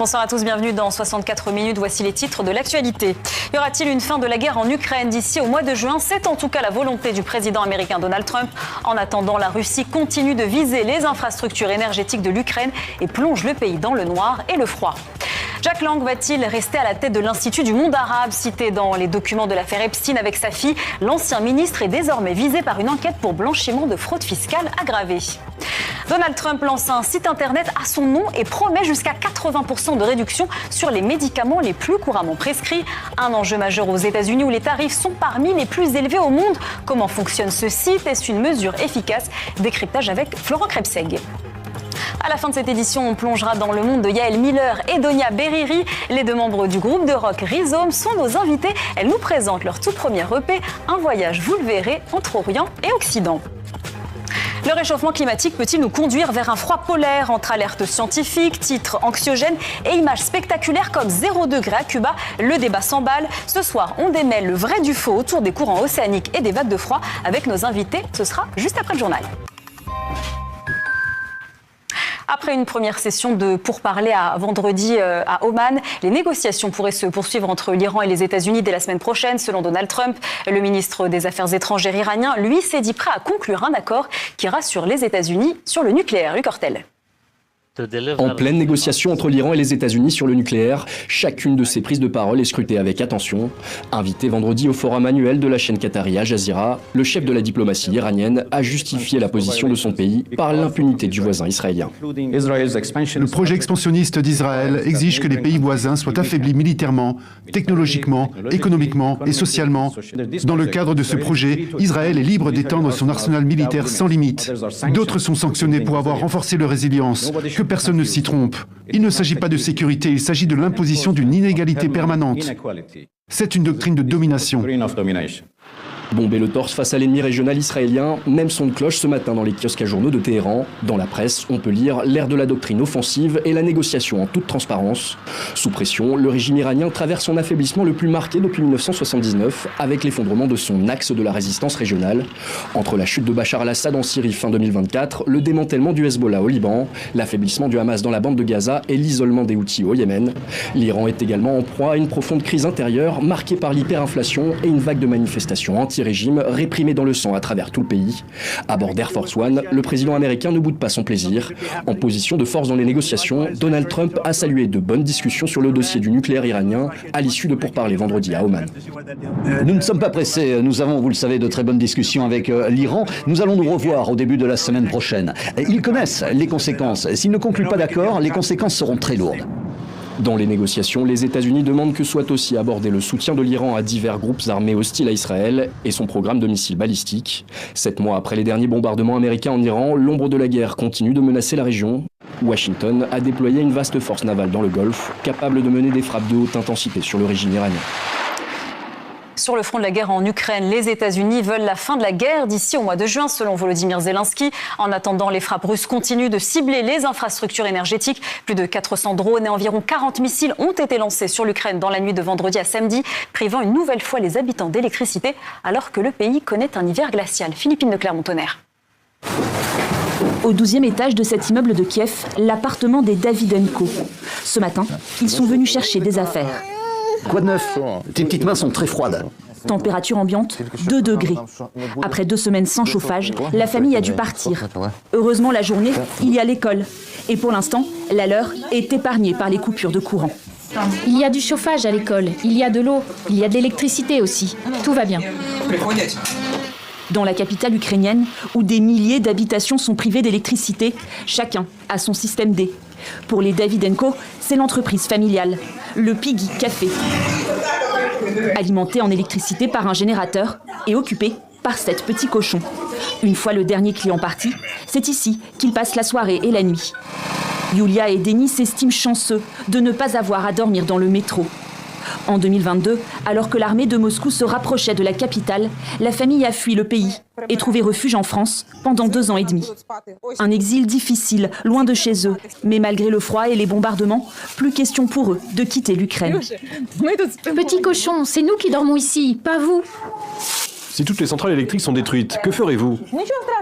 Bonsoir à tous, bienvenue dans 64 minutes. Voici les titres de l'actualité. Y aura-t-il une fin de la guerre en Ukraine d'ici au mois de juin? C'est en tout cas la volonté du président américain Donald Trump. En attendant, la Russie continue de viser les infrastructures énergétiques de l'Ukraine et plonge le pays dans le noir et le froid. Jack Lang va-t-il rester à la tête de l'Institut du monde arabe, cité dans les documents de l'affaire Epstein avec sa fille? L'ancien ministre est désormais visé par une enquête pour blanchiment de fraude fiscale aggravée. Donald Trump lance un site internet à son nom et promet jusqu'à 80% de réduction sur les médicaments les plus couramment prescrits. Un enjeu majeur aux États-Unis où les tarifs sont parmi les plus élevés au monde. Comment fonctionne ce site? Est-ce une mesure efficace? Décryptage avec Florent Krebseg. À la fin de cette édition, on plongera dans le monde de Yael Miller et Donia Beriri. Les deux membres du groupe de rock Rhizome sont nos invités. Elles nous présentent leur tout premier EP, un voyage, vous le verrez, entre Orient et Occident. Le réchauffement climatique peut-il nous conduire vers un froid polaire? Entre alertes scientifiques, titres anxiogènes et images spectaculaires comme 0 degré à Cuba, le débat s'emballe. Ce soir, on démêle le vrai du faux autour des courants océaniques et des vagues de froid avec nos invités. Ce sera juste après le journal. Après une première session de pourparlers à vendredi à Oman, les négociations pourraient se poursuivre entre l'Iran et les États-Unis dès la semaine prochaine, selon Donald Trump. Le ministre des Affaires étrangères iranien, lui, s'est dit prêt à conclure un accord qui rassure les États-Unis sur le nucléaire. Luc Hortel. En pleine négociation entre l'Iran et les États-Unis sur le nucléaire, chacune de ces prises de parole est scrutée avec attention. Invité vendredi au forum annuel de la chaîne qatari Al Jazeera, le chef de la diplomatie iranienne a justifié la position de son pays par l'impunité du voisin israélien. Le projet expansionniste d'Israël exige que les pays voisins soient affaiblis militairement, technologiquement, économiquement et socialement. Dans le cadre de ce projet, Israël est libre d'étendre son arsenal militaire sans limite. D'autres sont sanctionnés pour avoir renforcé leur résilience. Que personne ne s'y trompe. Il ne s'agit pas de sécurité, il s'agit de l'imposition d'une inégalité permanente. C'est une doctrine de domination. Bomber le torse face à l'ennemi régional israélien, même son de cloche ce matin dans les kiosques à journaux de Téhéran. Dans la presse, on peut lire l'ère de la doctrine offensive et la négociation en toute transparence. Sous pression, le régime iranien traverse son affaiblissement le plus marqué depuis 1979, avec l'effondrement de son axe de la résistance régionale. Entre la chute de Bachar al-Assad en Syrie fin 2024, le démantèlement du Hezbollah au Liban, l'affaiblissement du Hamas dans la bande de Gaza et l'isolement des Houthis au Yémen, l'Iran est également en proie à une profonde crise intérieure marquée par l'hyperinflation et une vague de manifestations anti-régime réprimé dans le sang à travers tout le pays. À bord d'Air Force One, le président américain ne boude pas son plaisir. En position de force dans les négociations, Donald Trump a salué de bonnes discussions sur le dossier du nucléaire iranien à l'issue de pourparlers vendredi à Oman. Nous ne sommes pas pressés. Nous avons, vous le savez, de très bonnes discussions avec l'Iran. Nous allons nous revoir au début de la semaine prochaine. Ils connaissent les conséquences. S'ils ne concluent pas d'accord, les conséquences seront très lourdes. Dans les négociations, les États-Unis demandent que soit aussi abordé le soutien de l'Iran à divers groupes armés hostiles à Israël et son programme de missiles balistiques. 7 mois après les derniers bombardements américains en Iran, l'ombre de la guerre continue de menacer la région. Washington a déployé une vaste force navale dans le Golfe, capable de mener des frappes de haute intensité sur le régime iranien. Sur le front de la guerre en Ukraine, les États-Unis veulent la fin de la guerre d'ici au mois de juin, selon Volodymyr Zelensky. En attendant, les frappes russes continuent de cibler les infrastructures énergétiques. Plus de 400 drones et environ 40 missiles ont été lancés sur l'Ukraine dans la nuit de vendredi à samedi, privant une nouvelle fois les habitants d'électricité, alors que le pays connaît un hiver glacial. Philippine de Clermont-Tonnerre. Au 12e étage de cet immeuble de Kiev, l'appartement des Davydenko. Ce matin, ils sont venus chercher des affaires. Quoi de neuf? Tes petites mains sont très froides. Température ambiante, 2 degrés. Après 2 semaines sans chauffage, la famille a dû partir. Heureusement, la journée, il y a l'école. Et pour l'instant, la leur est épargnée par les coupures de courant. Il y a du chauffage à l'école, il y a de l'eau, il y a de l'électricité aussi. Tout va bien. Dans la capitale ukrainienne, où des milliers d'habitations sont privées d'électricité, chacun a son système D. Pour les Davydenko, c'est l'entreprise familiale, le Piggy Café. Alimenté en électricité par un générateur et occupé par 7 petits cochons. Une fois le dernier client parti, c'est ici qu'ils passent la soirée et la nuit. Yulia et Denis s'estiment chanceux de ne pas avoir à dormir dans le métro. En 2022, alors que l'armée de Moscou se rapprochait de la capitale, la famille a fui le pays et trouvé refuge en France pendant 2 ans et demi. Un exil difficile, loin de chez eux, mais malgré le froid et les bombardements, plus question pour eux de quitter l'Ukraine. Petit cochon, c'est nous qui dormons ici, pas vous. Si toutes les centrales électriques sont détruites, que ferez-vous?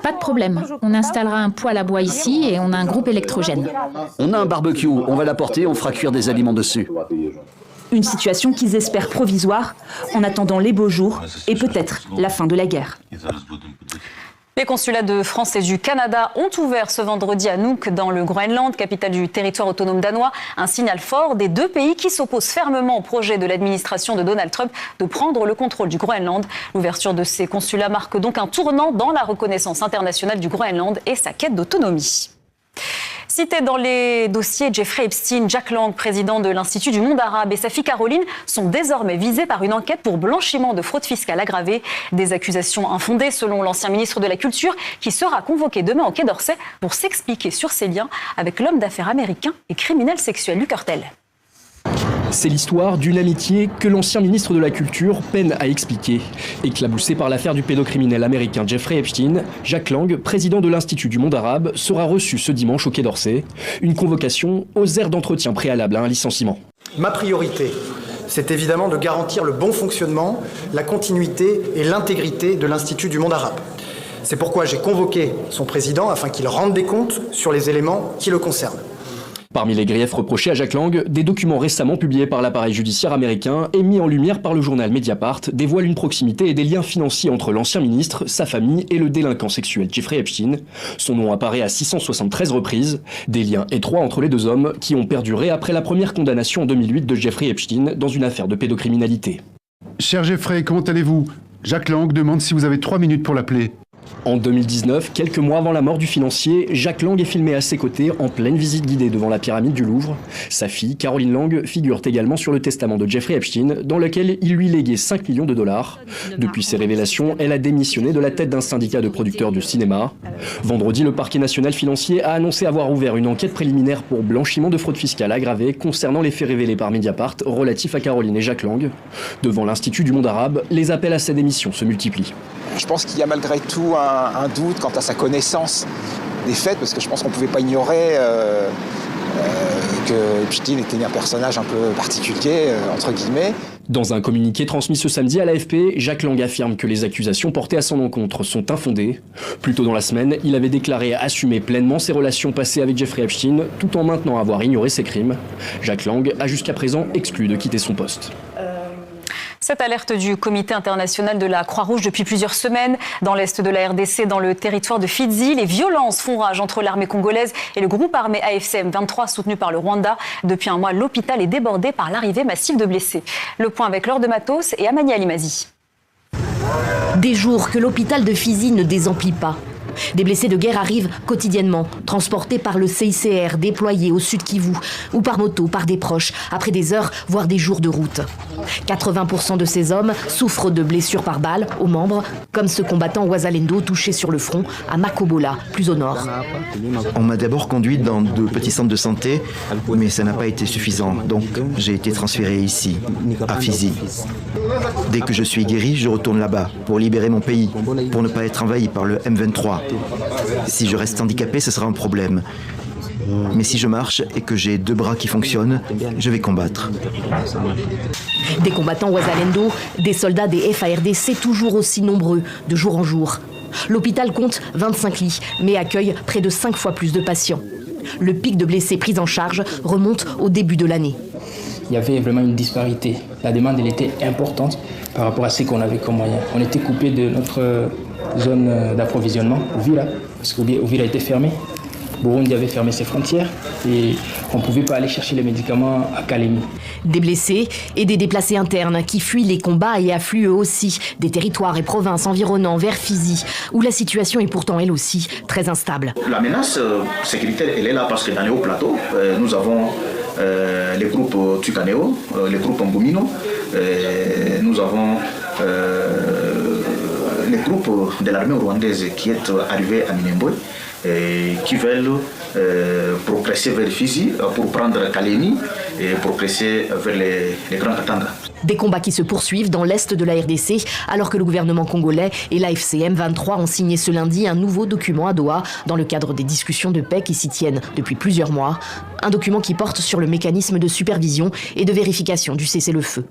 Pas de problème. On installera un poêle à bois ici et on a un groupe électrogène. On a un barbecue, on va l'apporter, on fera cuire des aliments dessus. Une situation qu'ils espèrent provisoire en attendant les beaux jours et peut-être la fin de la guerre. Les consulats de France et du Canada ont ouvert ce vendredi à Nuuk, dans le Groenland, capitale du territoire autonome danois. Un signal fort des deux pays qui s'opposent fermement au projet de l'administration de Donald Trump de prendre le contrôle du Groenland. L'ouverture de ces consulats marque donc un tournant dans la reconnaissance internationale du Groenland et sa quête d'autonomie. Cité dans les dossiers, Jeffrey Epstein, Jack Lang, président de l'Institut du monde arabe, et sa fille Caroline sont désormais visés par une enquête pour blanchiment de fraude fiscale aggravée. Des accusations infondées selon l'ancien ministre de la Culture qui sera convoqué demain au Quai d'Orsay pour s'expliquer sur ses liens avec l'homme d'affaires américain et criminel sexuel Luc Hurtel. C'est l'histoire d'une amitié que l'ancien ministre de la Culture peine à expliquer. Éclaboussé par l'affaire du pédocriminel américain Jeffrey Epstein, Jack Lang, président de l'Institut du monde arabe, sera reçu ce dimanche au Quai d'Orsay. Une convocation aux aires d'entretien préalable à un licenciement. Ma priorité, c'est évidemment de garantir le bon fonctionnement, la continuité et l'intégrité de l'Institut du monde arabe. C'est pourquoi j'ai convoqué son président afin qu'il rende des comptes sur les éléments qui le concernent. Parmi les griefs reprochés à Jack Lang, des documents récemment publiés par l'appareil judiciaire américain et mis en lumière par le journal Mediapart dévoilent une proximité et des liens financiers entre l'ancien ministre, sa famille et le délinquant sexuel Jeffrey Epstein. Son nom apparaît à 673 reprises. Des liens étroits entre les deux hommes qui ont perduré après la première condamnation en 2008 de Jeffrey Epstein dans une affaire de pédocriminalité. Cher Jeffrey, comment allez-vous? Jack Lang demande si vous avez 3 minutes pour l'appeler. En 2019, quelques mois avant la mort du financier, Jack Lang est filmé à ses côtés en pleine visite guidée devant la pyramide du Louvre. Sa fille, Caroline Lang, figure également sur le testament de Jeffrey Epstein, dans lequel il lui léguait 5 millions de dollars. Depuis ces révélations, elle a démissionné de la tête d'un syndicat de producteurs de cinéma. Vendredi, le parquet national financier a annoncé avoir ouvert une enquête préliminaire pour blanchiment de fraude fiscale aggravée concernant les faits révélés par Mediapart relatifs à Caroline et Jack Lang. Devant l'Institut du monde arabe, les appels à sa démission se multiplient. Je pense qu'il y a malgré tout un doute quant à sa connaissance des faits, parce que je pense qu'on ne pouvait pas ignorer que Epstein était un personnage un peu particulier, entre guillemets. Dans un communiqué transmis ce samedi à l'AFP, Jack Lang affirme que les accusations portées à son encontre sont infondées. Plus tôt dans la semaine, il avait déclaré assumer pleinement ses relations passées avec Jeffrey Epstein, tout en maintenant avoir ignoré ses crimes. Jack Lang a jusqu'à présent exclu de quitter son poste. Cette alerte du Comité international de la Croix-Rouge depuis plusieurs semaines. Dans l'est de la RDC, dans le territoire de Fizi, les violences font rage entre l'armée congolaise et le groupe armé AFC M23 soutenu par le Rwanda. Depuis un mois, l'hôpital est débordé par l'arrivée massive de blessés. Le point avec Laure de Matos et Amani Alimazi. Des jours que l'hôpital de Fizi ne désemplit pas. Des blessés de guerre arrivent quotidiennement, transportés par le CICR déployé au sud Kivu, ou par moto, par des proches, après des heures, voire des jours de route. 80% de ces hommes souffrent de blessures par balle aux membres, comme ce combattant Wazalendo touché sur le front à Makobola, plus au nord. On m'a d'abord conduit dans de petits centres de santé, mais ça n'a pas été suffisant, donc j'ai été transféré ici, à Fizi. Dès que je suis guéri, je retourne là-bas, pour libérer mon pays, pour ne pas être envahi par le M23. Si je reste handicapé, ce sera un problème. Mais si je marche et que j'ai 2 bras qui fonctionnent, je vais combattre. Des combattants Wazalendo, des soldats des FARDC toujours aussi nombreux, de jour en jour. L'hôpital compte 25 lits, mais accueille près de 5 fois plus de patients. Le pic de blessés pris en charge remonte au début de l'année. Il y avait vraiment une disparité. La demande, elle était importante par rapport à ce qu'on avait comme moyen. On était coupé de notre zone d'approvisionnement, Uvira, parce qu'Uvira était fermé. Burundi avait fermé ses frontières et on ne pouvait pas aller chercher les médicaments à Kalemi. Des blessés et des déplacés internes qui fuient les combats et affluent eux aussi des territoires et provinces environnants vers Fizi, où la situation est pourtant elle aussi très instable. La menace sécuritaire, elle est là parce que dans les hauts plateaux, nous avons les groupes Tukaneo, les groupes Ngumino, nous avons les groupes de l'armée rwandaise qui est arrivé à Minembwe et qui veulent progresser vers Fizi pour prendre Kalemi et progresser vers les Grands Katanga. Des combats qui se poursuivent dans l'est de la RDC alors que le gouvernement congolais et l'AFC M23 ont signé ce lundi un nouveau document à Doha dans le cadre des discussions de paix qui s'y tiennent depuis plusieurs mois. Un document qui porte sur le mécanisme de supervision et de vérification du cessez-le-feu.